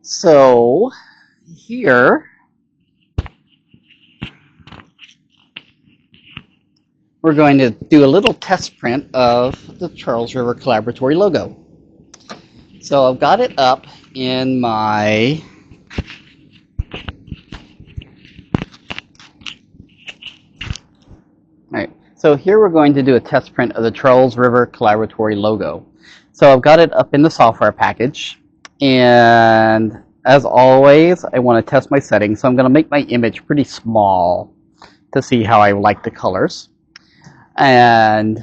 So here we're going to do a little test print of the Charles River Collaboratory logo. So I've got it up in my Alright, so here we're going to do a test print of the Charles River Collaboratory logo. So I've got it up in the software package, and as always, I want to test my settings, so I'm going to make my image pretty small to see how I like the colors. And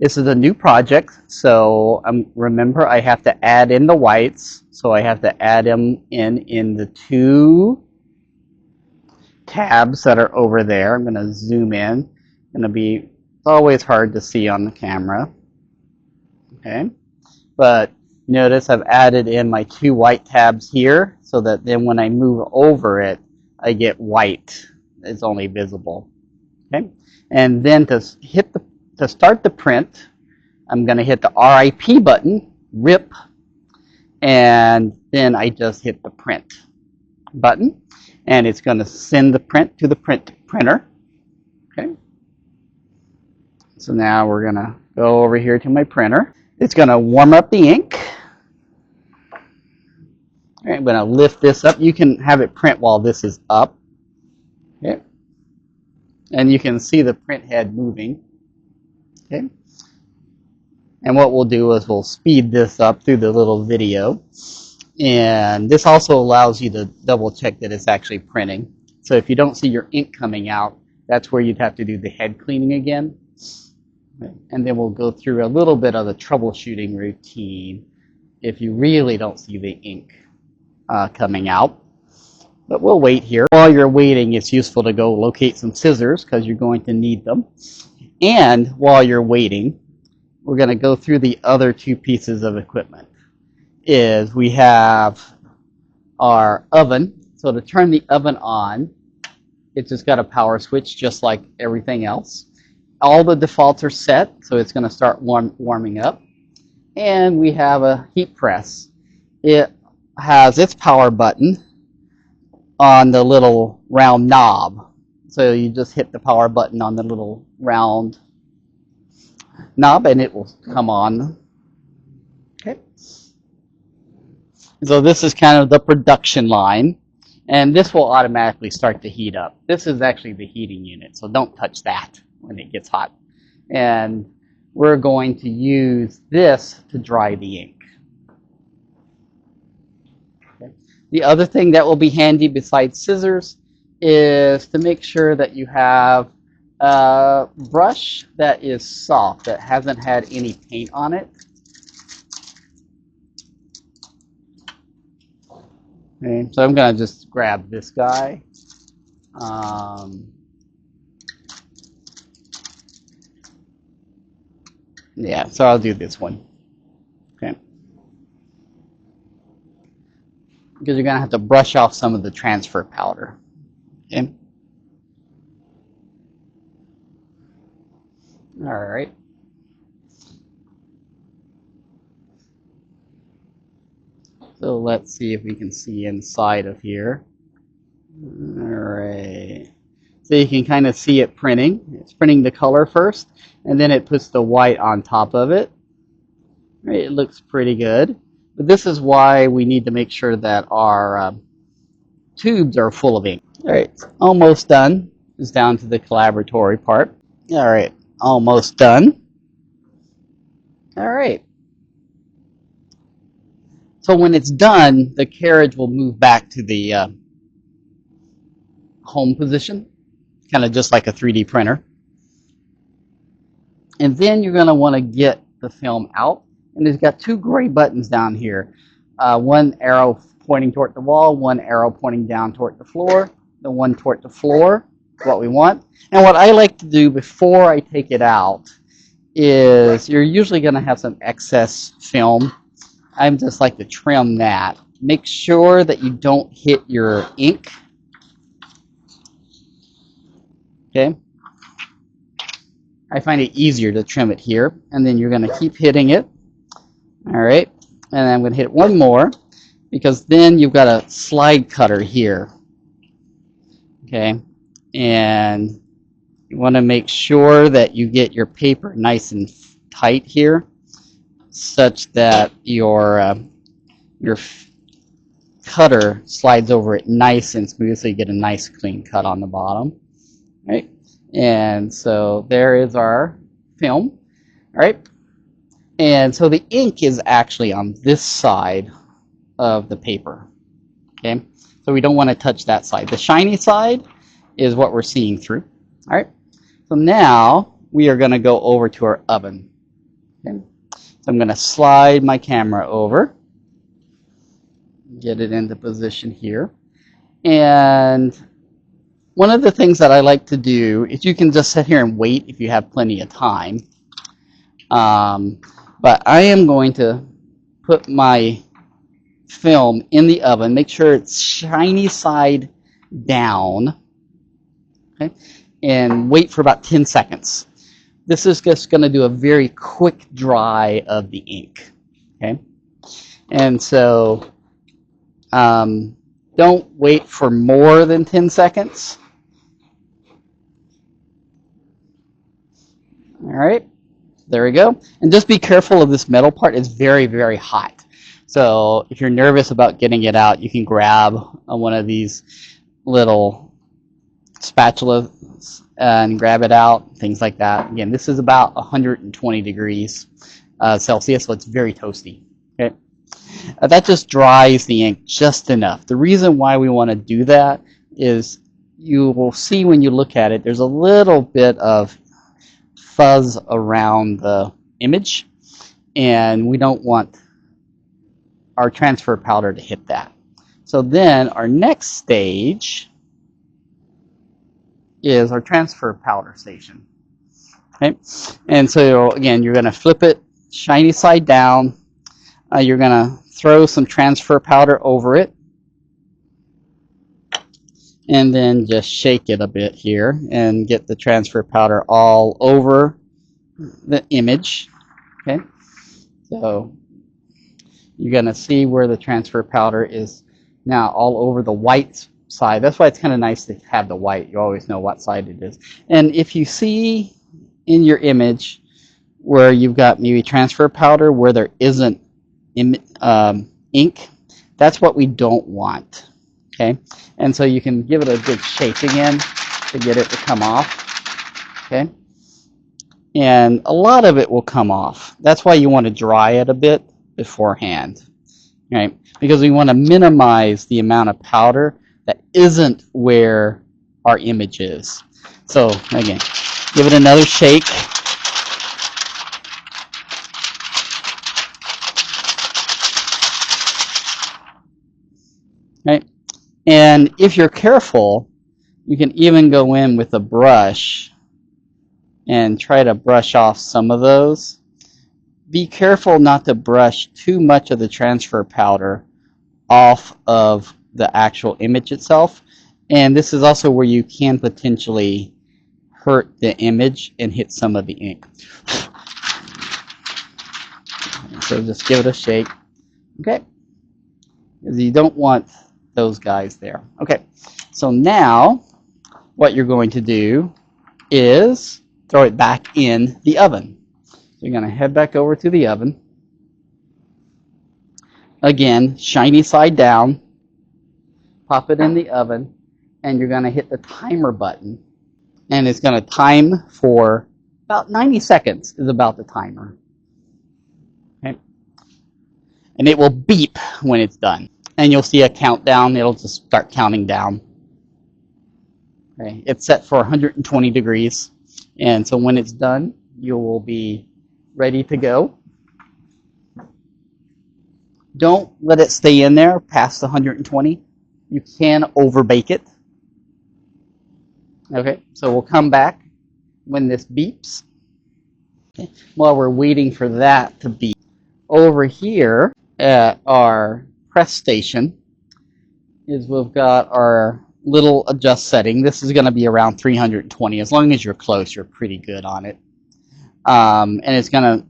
this is a new project, so remember I have to add in the whites, so I have to add them in the two tabs that are over there. I'm going to zoom in. It's always hard to see on the camera. Okay, but notice I've added in my two white tabs here, so that then when I move over it, I get white. It's only visible. Okay, and then to start the print, I'm going to hit the RIP button, RIP, and then I just hit the print button, and it's going to send the print to the printer. Okay. So now we're going to go over here to my printer. It's going to warm up the ink. All right, I'm going to lift this up. You can have it print while this is up. Okay. And you can see the print head moving. Okay. And what we'll do is we'll speed this up through the little video. And this also allows you to double check that it's actually printing. So if you don't see your ink coming out, that's where you'd have to do the head cleaning again. And then we'll go through a little bit of the troubleshooting routine if you really don't see the ink coming out. But we'll wait here. While you're waiting, it's useful to go locate some scissors because you're going to need them. And while you're waiting, we're going to go through the other two pieces of equipment. We have our oven. So to turn the oven on, it's just got a power switch just like everything else. All the defaults are set, so it's going to start warming up. And we have a heat press. It has its power button on the little round knob. So you just hit the power button on the little round knob and it will come on. Okay. So this is kind of the production line, and this will automatically start to heat up. This is actually the heating unit, so don't touch that when it gets hot. And we're going to use this to dry the ink. Okay. The other thing that will be handy besides scissors is to make sure that you have a brush that is soft, that hasn't had any paint on it. Okay, so I'm going to just grab this guy. Yeah, so I'll do this one. Okay. Because you're going to have to brush off some of the transfer powder. Okay. All right. So let's see if we can see inside of here. All right. So you can kind of see it printing. It's printing the color first, and then it puts the white on top of it. All right, it looks pretty good. But this is why we need to make sure that our tubes are full of ink. All right, almost done. It's down to the collaboratory part. All right, almost done. All right. So when it's done, the carriage will move back to the home position, kind of just like a 3D printer. And then you're going to want to get the film out. And it's got two gray buttons down here. One arrow pointing toward the wall, one arrow pointing down toward the floor. The one toward the floor is what we want. And what I like to do before I take it out is you're usually going to have some excess film. I just like to trim that. Make sure that you don't hit your ink. Okay. I find it easier to trim it here, and then you're going to keep hitting it. All right, and I'm going to hit one more, because then you've got a slide cutter here. Okay, and you want to make sure that you get your paper nice and tight here, such that your cutter slides over it nice and smooth, so you get a nice clean cut on the bottom. Right, and so there is our film. All right, and so the ink is actually on this side of the paper. Okay, so we don't want to touch that side. The shiny side is what we're seeing through. All right, so now we are going to go over to our oven. Okay, so I'm going to slide my camera over, get it into position here, and one of the things that I like to do is you can just sit here and wait if you have plenty of time. But I am going to put my film in the oven, make sure it's shiny side down, okay, and wait for about 10 seconds. This is just going to do a very quick dry of the ink. Okay, and so don't wait for more than 10 seconds. All right, there we go. And just be careful of this metal part. It's very, very hot. So if you're nervous about getting it out, you can grab one of these little spatulas and grab it out, things like that. Again, this is about 120 degrees Celsius, so it's very toasty. Okay, that just dries the ink just enough. The reason why we want to do that is you will see when you look at it, there's a little bit of fuzz around the image, and we don't want our transfer powder to hit that. So then our next stage is our transfer powder station. Okay, and so again, you're going to flip it shiny side down. You're going to throw some transfer powder over it, and then just shake it a bit here and get the transfer powder all over the image. Okay, so you're going to see where the transfer powder is now all over the white side. That's why it's kind of nice to have the white. You always know what side it is. And if you see in your image where you've got maybe transfer powder where there isn't ink, that's what we don't want. Okay, and so you can give it a good shake again to get it to come off. Okay, and a lot of it will come off. That's why you want to dry it a bit beforehand, right? Because we want to minimize the amount of powder that isn't where our image is. So again, give it another shake. Right? And if you're careful, you can even go in with a brush and try to brush off some of those. Be careful not to brush too much of the transfer powder off of the actual image itself. And this is also where you can potentially hurt the image and hit some of the ink. So just give it a shake. Okay, because you don't want those guys there. Okay, so now what you're going to do is throw it back in the oven. So you're going to head back over to the oven. Again, shiny side down. Pop it in the oven, and you're going to hit the timer button. And it's going to time for about 90 seconds is about the timer. Okay? And it will beep when it's done. And you'll see a countdown. It'll just start counting down. Okay? It's set for 120 degrees. And so when it's done, you will be ready to go. Don't let it stay in there past 120. You can overbake it. Okay, so we'll come back when this beeps. Okay. While we're waiting for that to beep. Over here at our press station is we've got our little adjust setting. This is going to be around 320. As long as you're close, you're pretty good on it. And it's going to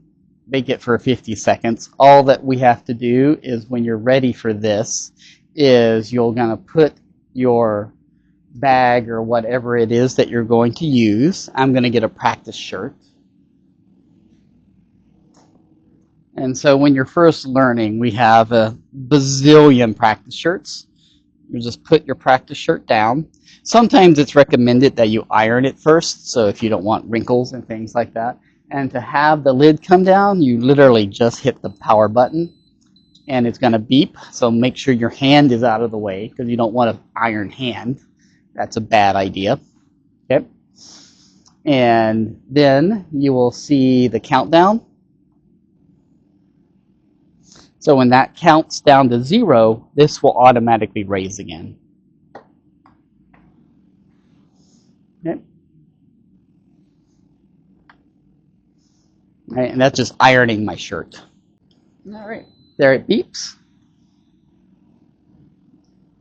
bake it for 50 seconds. All that we have to do is when you're ready for this is you're going to put your bag or whatever it is that you're going to use. I'm going to get a practice shirt. And so when you're first learning, we have a bazillion practice shirts. You just put your practice shirt down. Sometimes it's recommended that you iron it first, so if you don't want wrinkles and things like that. And to have the lid come down, you literally just hit the power button and it's going to beep. So make sure your hand is out of the way because you don't want an iron hand. That's a bad idea. Okay. And then you will see the countdown. So when that counts down to 0, this will automatically raise again. Okay. All right, and that's just ironing my shirt. All right, there it beeps.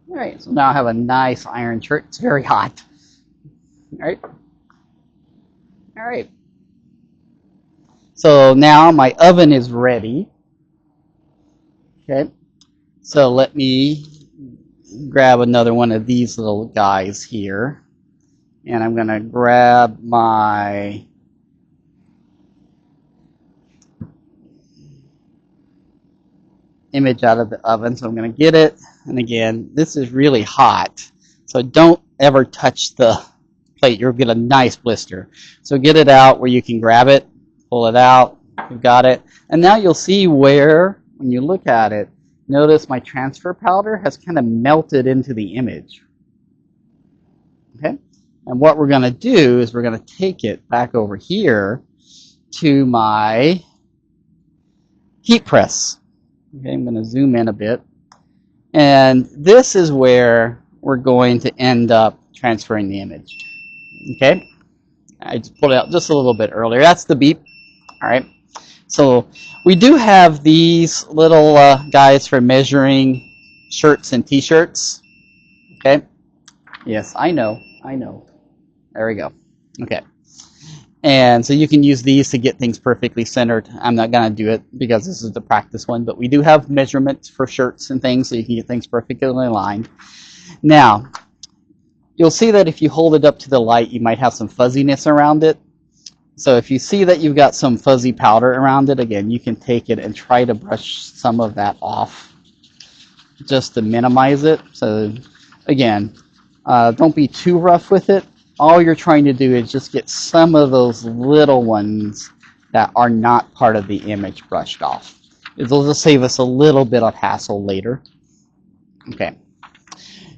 All right, so now I have a nice iron shirt. It's very hot. All right. All right. So now my oven is ready. Okay, so let me grab another one of these little guys here. And I'm going to grab my image out of the oven. So I'm going to get it. And again, this is really hot. So don't ever touch the plate. You'll get a nice blister. So get it out where you can grab it, pull it out. You've got it. And now you'll see where, when you look at it, notice my transfer powder has kind of melted into the image. Okay? And what we're going to do is we're going to take it back over here to my heat press. Okay, I'm going to zoom in a bit. And this is where we're going to end up transferring the image. Okay? I just pulled it out just a little bit earlier. That's the beep. All right. So we do have these little guys for measuring shirts and t-shirts. Okay. Yes, I know. There we go. Okay. And so you can use these to get things perfectly centered. I'm not going to do it because this is the practice one, but we do have measurements for shirts and things so you can get things perfectly aligned. Now, you'll see that if you hold it up to the light, you might have some fuzziness around it. So if you see that you've got some fuzzy powder around it, again, you can take it and try to brush some of that off just to minimize it. So again, don't be too rough with it. All you're trying to do is just get some of those little ones that are not part of the image brushed off. It'll just save us a little bit of hassle later. Okay.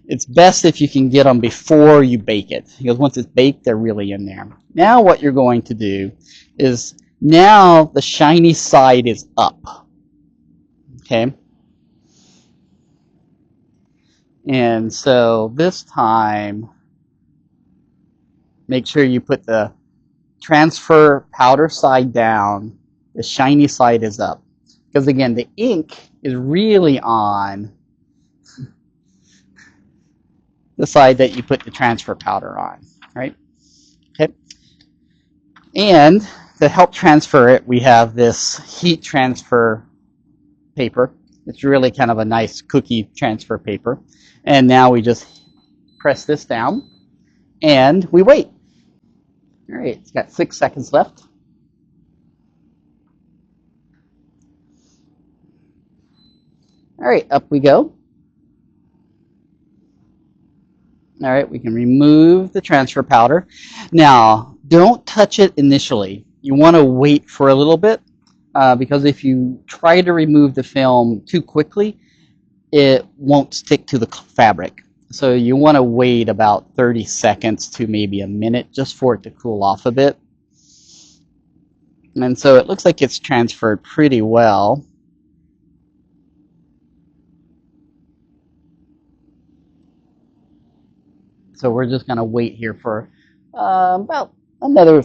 It's best if you can get them before you bake it, because once it's baked, they're really in there. Now what you're going to do is, now the shiny side is up. Okay? And so this time, make sure you put the transfer powder side down, the shiny side is up. Because again, the ink is really on the side that you put the transfer powder on, right? Okay. And to help transfer it, we have this heat transfer paper. It's really kind of a nice cookie transfer paper. And now we just press this down and we wait. All right, it's got 6 seconds left. All right, up we go. All right, we can remove the transfer powder. Now, don't touch it initially. You want to wait for a little bit because if you try to remove the film too quickly, it won't stick to the fabric. So you want to wait about 30 seconds to maybe a minute just for it to cool off a bit. And so it looks like it's transferred pretty well. So we're just going to wait here for about another,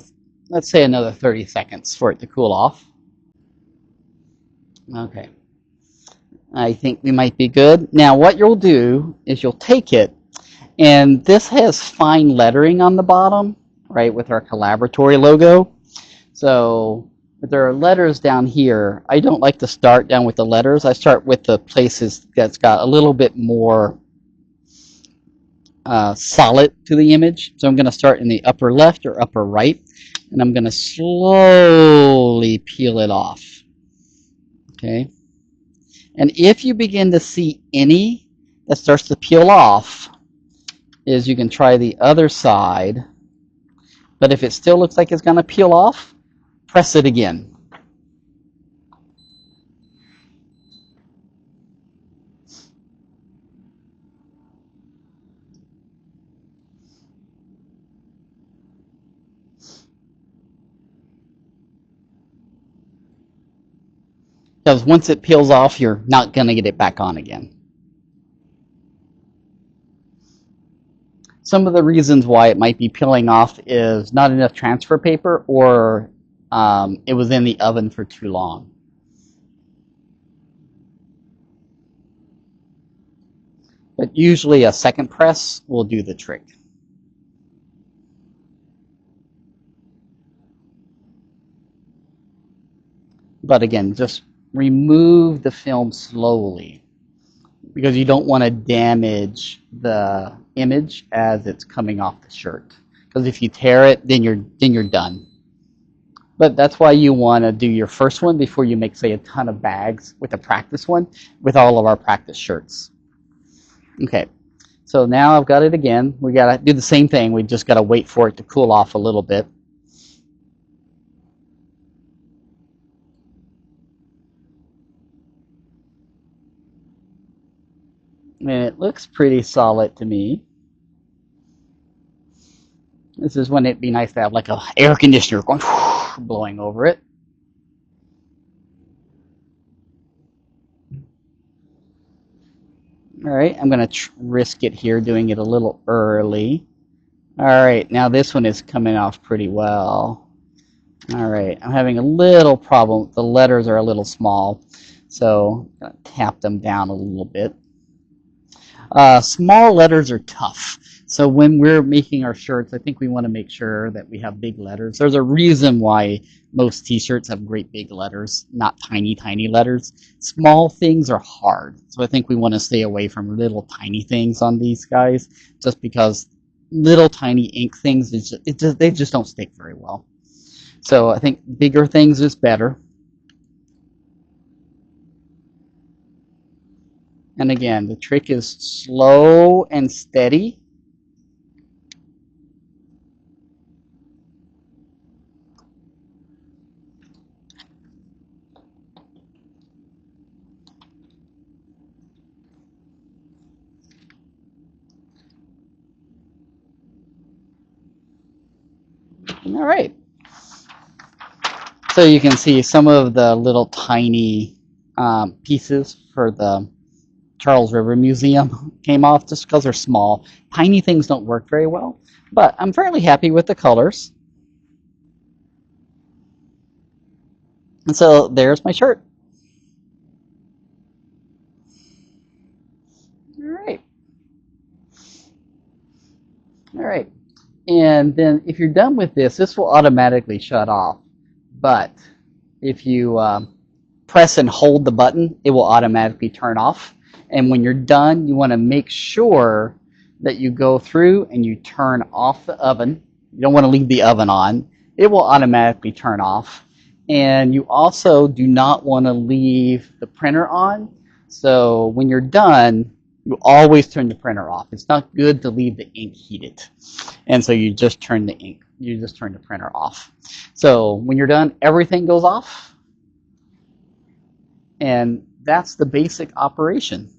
let's say another 30 seconds for it to cool off. Okay. I think we might be good. Now what you'll do is you'll take it, and this has fine lettering on the bottom, right, with our collaboratory logo. So But there are letters down here. I don't like to start down with the letters. I start with the places that's got a little bit more solid to the image. So I'm going to start in the upper left or upper right, and I'm going to slowly peel it off. Okay. And if you begin to see any that starts to peel off, is you can try the other side. But if it still looks like it's going to peel off, press it again. Because once it peels off, you're not going to get it back on again. Some of the reasons why it might be peeling off is not enough transfer paper, or it was in the oven for too long. But usually a second press will do the trick. But again, just remove the film slowly, because you don't want to damage the image as it's coming off the shirt. Because if you tear it, then you're done. But that's why you want to do your first one before you make, say, a ton of bags with a practice one, with all of our practice shirts. Okay, so now I've got it again. We got to do the same thing. We just got to wait for it to cool off a little bit. And it looks pretty solid to me. This is when it'd be nice to have like an air conditioner going blowing over it. All right, I'm going to risk it here, doing it a little early. All right, now this one is coming off pretty well. All right, I'm having a little problem. The letters are a little small, so I'm going to tap them down a little bit. Small letters are tough. So when we're making our shirts, I think we want to make sure that we have big letters. There's a reason why most t-shirts have great big letters, not tiny, tiny letters. Small things are hard. So I think we want to stay away from little tiny things on these guys, just because little tiny ink things, they just don't stick very well. So I think bigger things is better. And again, the trick is slow and steady. All right. So you can see some of the little tiny pieces for the Charles River Museum came off just because they're small. Tiny things don't work very well, but I'm fairly happy with the colors. And so there's my shirt. All right. All right. And then if you're done with this, this will automatically shut off. But if you press and hold the button, it will automatically turn off. And when you're done, you want to make sure that you go through and you turn off the oven. You don't want to leave the oven on. It will automatically turn off. And you also do not want to leave the printer on. So when you're done, you always turn the printer off. It's not good to leave the ink heated. And so you just turn the printer off. So when you're done, everything goes off. And that's the basic operation.